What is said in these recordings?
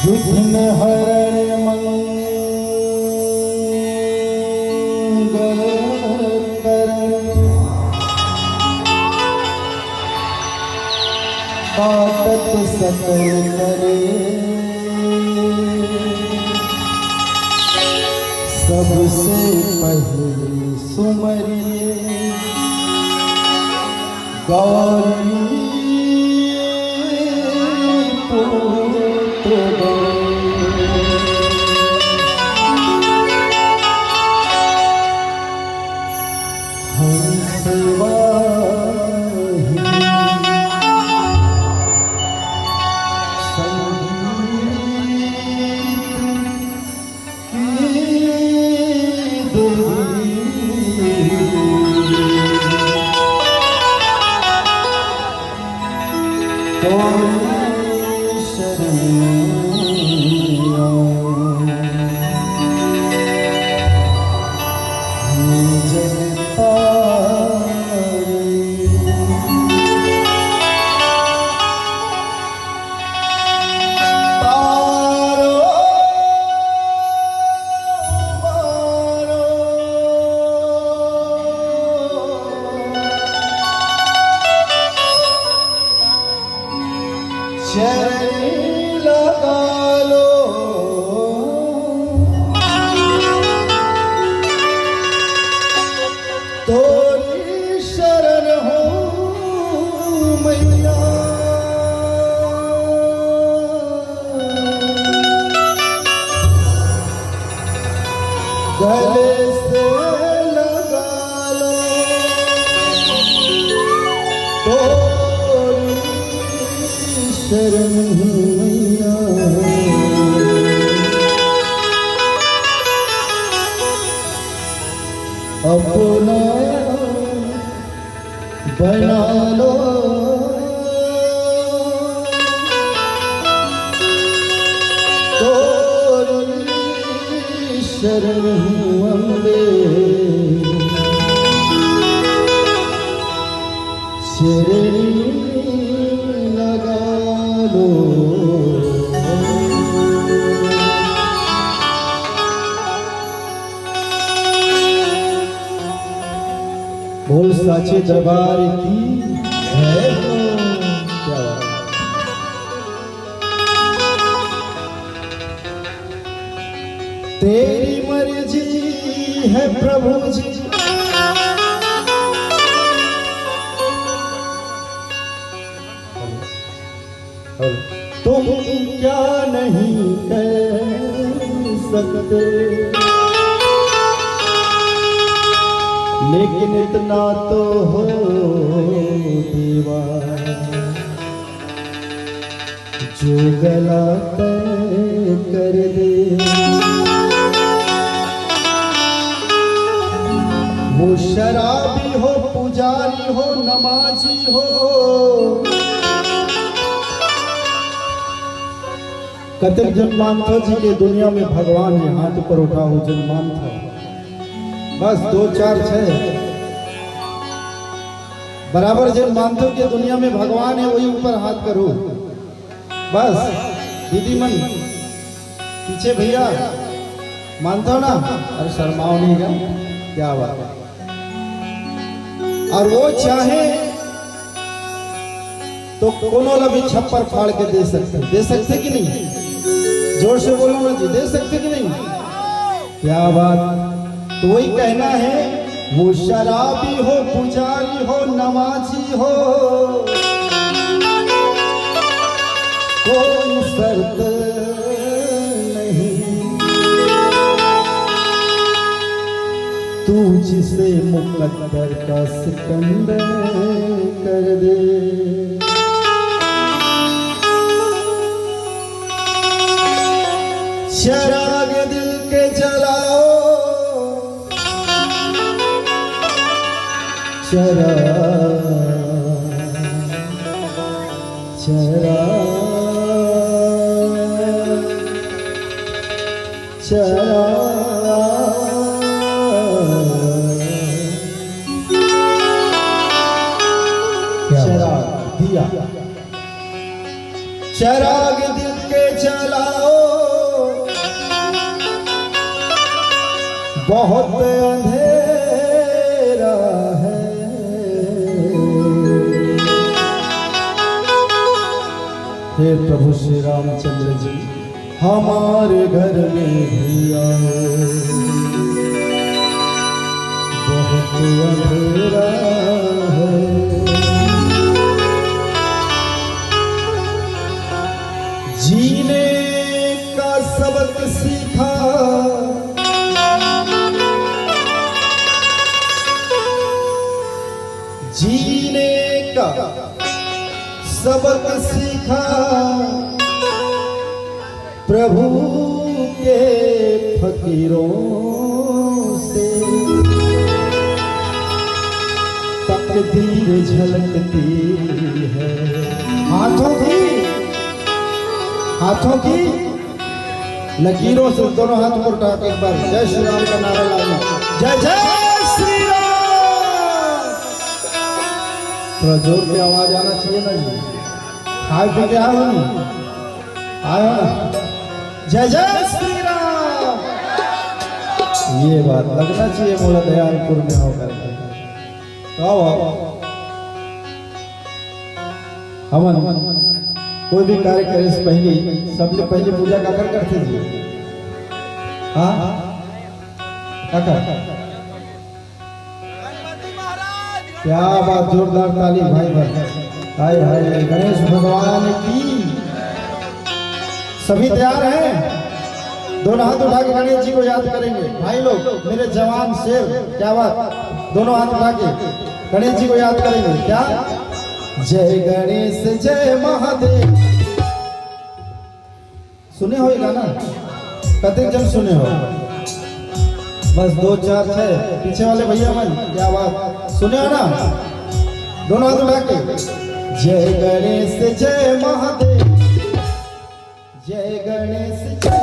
विघ्न हरण मंगल करण काटत सकल करे सबसे पहले सुमरिए गौरी गले से लगा लो तोरी शरण मैया अपना बना लो शरण अम्बे शरण लगा लो बोल साचे दरबार की है क्या तेरी मर्जी है प्रभु जी तुम क्या नहीं कर सकते लेकिन इतना तो हो देवा जो गला तय कर दे वो शराबी हो पुजारी हो नमाजी हो कतक जन मानता जी के दुनिया में भगवान है हाथ ऊपर उठा हो जन मानता बस 2 4 6 बराबर जन मानता के दुनिया में भगवान है वही ऊपर हाथ करो बस दीदी मन पीछे भैया मानता हो ना अरे शर्माओ नहीं का क्या बात है और वो चाहे तो कोनो भी छप्पर फाड़ के दे सकते कि नहीं जोर से बोलो ना जी दे सकते कि नहीं क्या बात तो वही कहना है वो शराबी हो पुजारी हो नमाजी हो कोई शर्त नहीं तू जिसे मुकद्दर का सिकंदर कर दे शराग दिल के जलाओ चराग दिल के जलाओ, बहुत अंधेरा है। हे प्रभु श्री रामचंद्र जी, हमारे घर में भी आओ, बहुत अंधेरा है। जीने का सबक सीखा, जीने का सबक सीखा, प्रभु के फकीरों से। तकदीर झलकती है हाथों की लकीरों से। दोनों हाथ को उठा के एक बार जय श्री राम का नारा लगाना, जय जय श्री राम। थोड़ा जोर की आवाज आना चाहिए ना जी। खाए पी के आओ ना, आया ना, जय जय श्री राम। ये बात लगना चाहिए मोला दयालपुर में होकर। आओ हमन कोई भी कार्य करे से पहले सबसे पहले पूजा का करते जी। हाँ काका, क्या बात, जोरदार ताली भाई भाई। हाय हाय, गणेश भगवान की। सभी तैयार हैं? दोनों हाथ उठा के गणेश जी को याद करेंगे भाई लोग, मेरे जवान शेर। क्या बात, दोनों हाथ उठा के गणेश जी को याद करेंगे। क्या? जय गणेश जय महादेव। सुने हो गाना? कतई जन सुने हो? बस 2 4 6 पीछे वाले भैया मन, क्या बात, सुने हो ना? दोनों हाथ उठा के जय गणेश जय महादेव, जय गणेश जय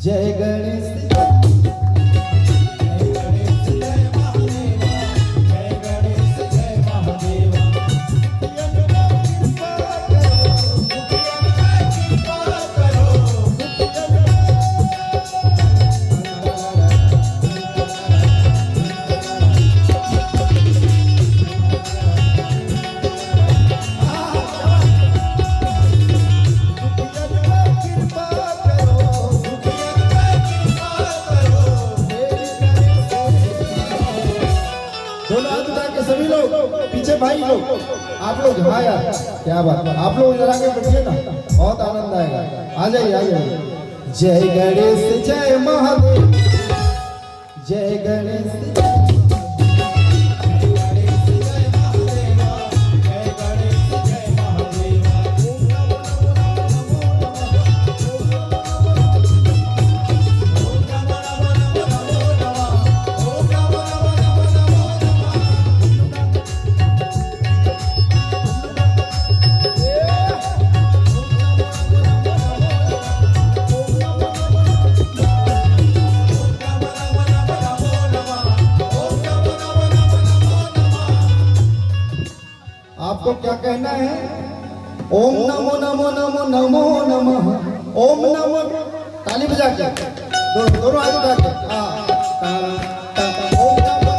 जय गणेश सभी लोग पीछे भाई लोग, आप लोग। हाँ यार, क्या बात, आप लोग इधर आके बैठिए ना, बहुत आनंद आएगा। आ जाइए आ जाइए। जय गणेश जय महादेव, जय गणेश आपको क्या कहना है? ओम नमो नमो नमो नमो नमः, ओम नमो। ताली बजा के दोनों हाथ उठा के, हाँ। ओम नमो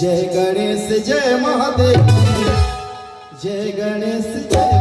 जय गणेश जय महादेव, जय गणेश जय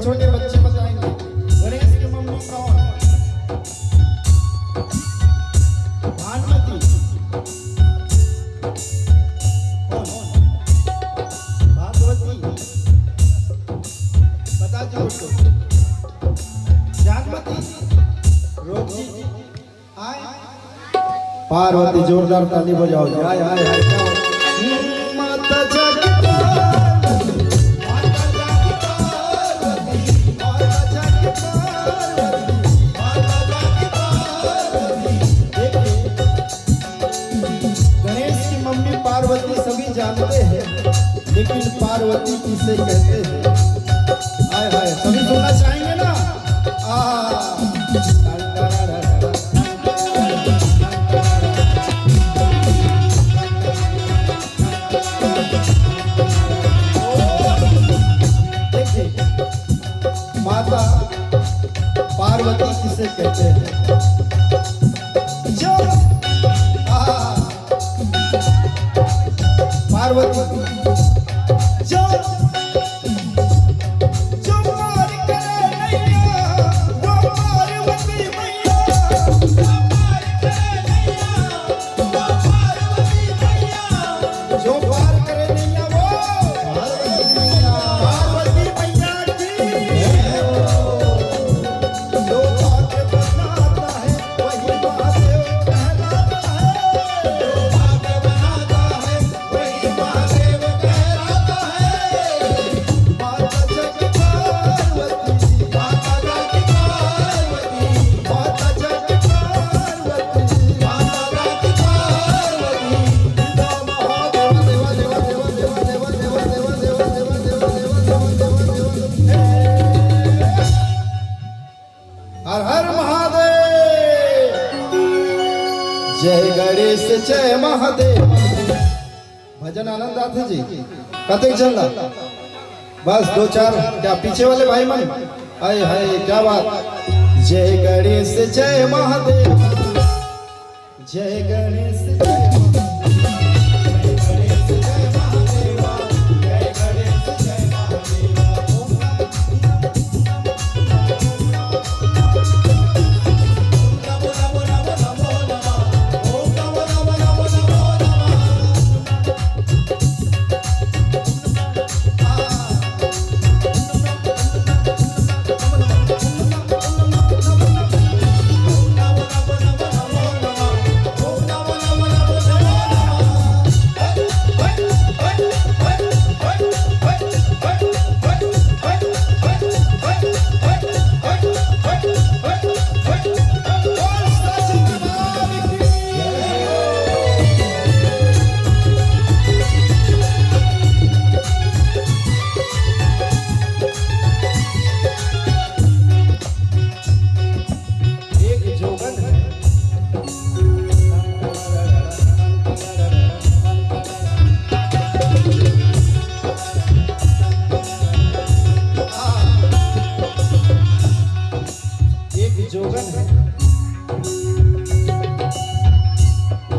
छोटे बच्चे बताएंगे गणेश की मम्मी कौन? भानुमति। कौन? भागवती। बता जी उसको। जानमती। रोजी। आए। पार्वती। जोरदार ताली बजाओ। आए आए आए क्या माता जगत पार्वती सभी जानते हैं, लेकिन पार्वती किसे कहते हैं? हाय हाय सभी सुनना चाहेंगे ना? देखिए माता पार्वती किसे कहते हैं? पार्वती जो मार करे नैया वो पार्वती मैया, जो पार करे नैया वो पार्वती मैया, पार्वती मैया की जो भाग्य बनाता है वही महादेव कहलाता है, जो भाग्य बनाता है वही महादेव कहलाता है। माता जग पार्वती, माता जग पार्वती, माता जग पार्वती, माता जग पार्वती, महादेव देवा देवा देवा देवा देवा देवा देवा देवा देवा देवा देवा देवा देवा। हर हर महादेव। जय गणेश जय महादेव। भजन आनंद आते जी कतई चल रहा? बस दो चार क्या पीछे वाले भाई मन आए हाय क्या बात। जय गणेश जय महादेव, जय गणेश जय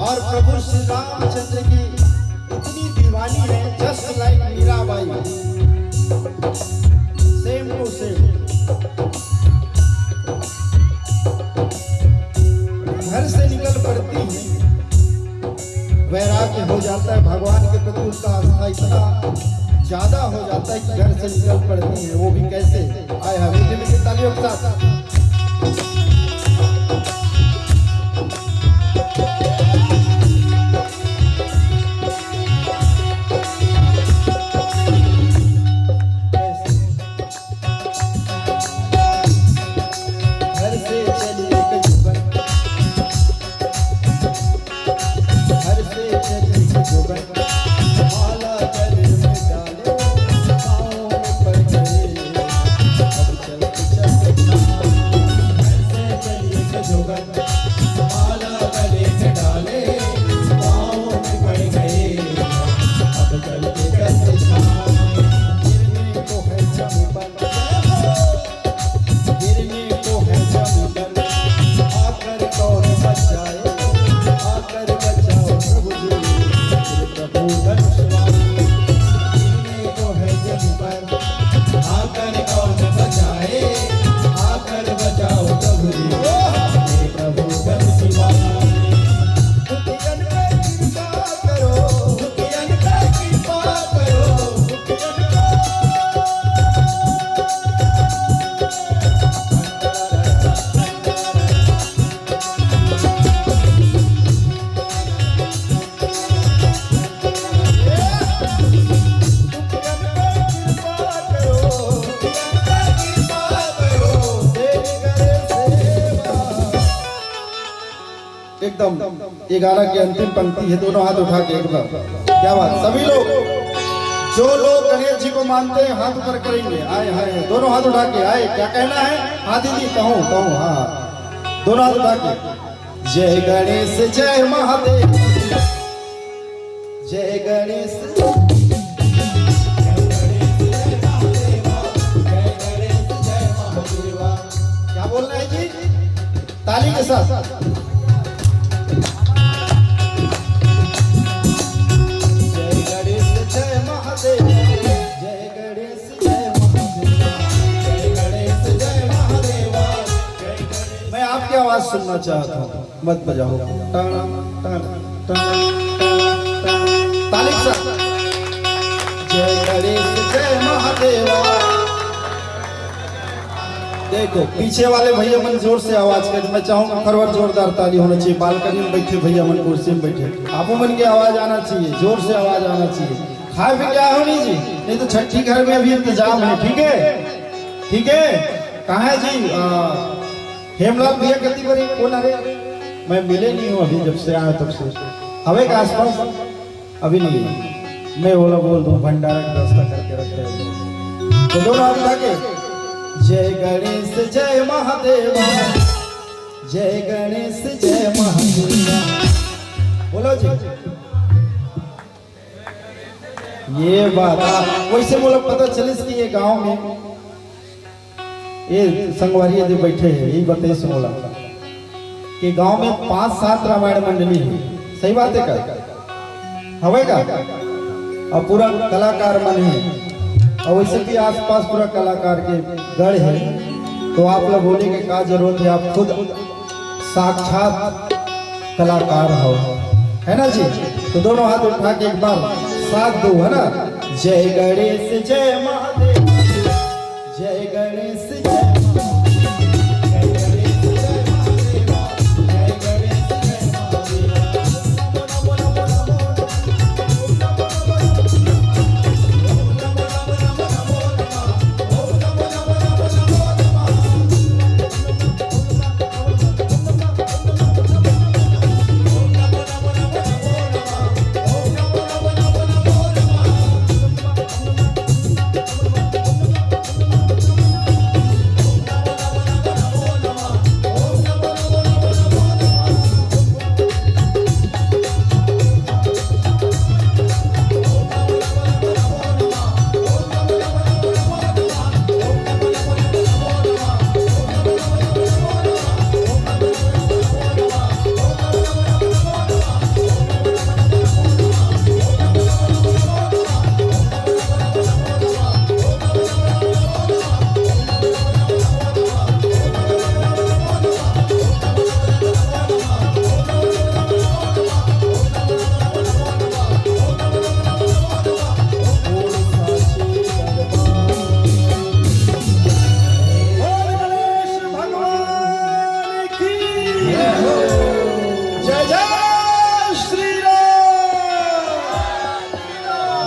और प्रभु श्री रामचंद्र की इतनी दीवानी है, just like Mirabai, same to same. घर से निकल पड़ती है, वैराग्य हो जाता है, भगवान के प्रति उसका आस्था इतना ज्यादा हो जाता है कि घर से निकल पड़ती है। वो भी कैसे? आए हैं मीठी मीठी तालियों के साथ। एकदम ये गाना की अंतिम पंक्ति है, दोनों हाथ उठा के एकदम। क्या बात, सभी लोग जो लोग गणेश जी को मानते हैं हाथ ऊपर करेंगे। आए हाय, दोनों हाथ उठा के आए। क्या कहना है? हाँ दीदी कहूँ कहूँ, हाँ दोनों हाथ उठा के। जय गणेश जय महादेव, जय गणेश क्या बोलना है जी? ताली के साथ। मैं आपकी आवाज सुनना चाहता हूँ, मत बजाओ। ताली के साथ। जय गणेश जय महादेवा। देखो पीछे वाले भैया मन जोर से आवाज कर, मैं चाहूंगा खरवर जोरदार ताली होना चाहिए। बालकनी में बैठे भैया मन, कुर्सी में बैठे, आपो मन की आवाज आना चाहिए, जोर से आवाज आना चाहिए। खाए भी क्या होनी जी, नहीं तो छठी घर में अभी इंतजाम है। ठीक है, ठीक है। कहाँ है जी हेमलाल भैया? कितनी बड़ी कौन? अरे मैं मिले नहीं हूँ अभी, जब से आया तब से। हवे के आसपास अभी नहीं, मैं बोला बोल दूँ भंडारा की व्यवस्था करके रखते हैं। तो दोनों हाथ उठा के जय गणेश जय महादेवा, जय गणेश जय महादेवा बोलो जी। ये बात वैसे बोलो, पता चले कि ये गांव में ये संगवारी जो बैठे हैं यही बताइए से बोला कि गांव में 5-7 रामायण मंडली है। सही बात है क्या? हवे का? और पूरा कलाकार मन है, और वैसे भी आसपास पूरा कलाकार के गढ़ है। तो आप लोग बोले कि क्या जरूरत है, आप खुद साक्षात कलाकार हो, है ना जी? तो दोनों हाथ उठा के एक बार साथ दो, है ना? जय गणेश जय महादेव, जय गणेश जय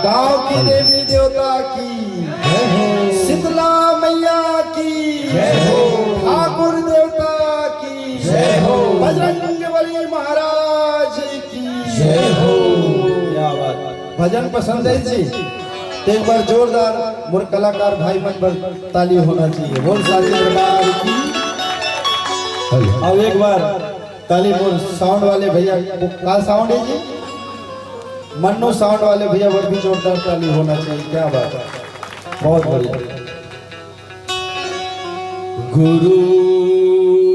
गांव की देवी देवता की जय हो, शीतला मैया की जय हो, ठाकुर देवता की जय हो, बजरंगबली महाराज की जय हो। क्या बात, भजन पसंद है जी? तो एक बार जोरदार मोर कलाकार भाई मन पर ताली होना चाहिए। बोल साथी दरबार की। अब एक बार ताली मोर साउंड वाले भैया को, का साउंड है जी? मन्नो साउंड वाले भैया पर भी जोरदार ताली होना चाहिए। क्या बात है, बहुत बढ़िया। गुरु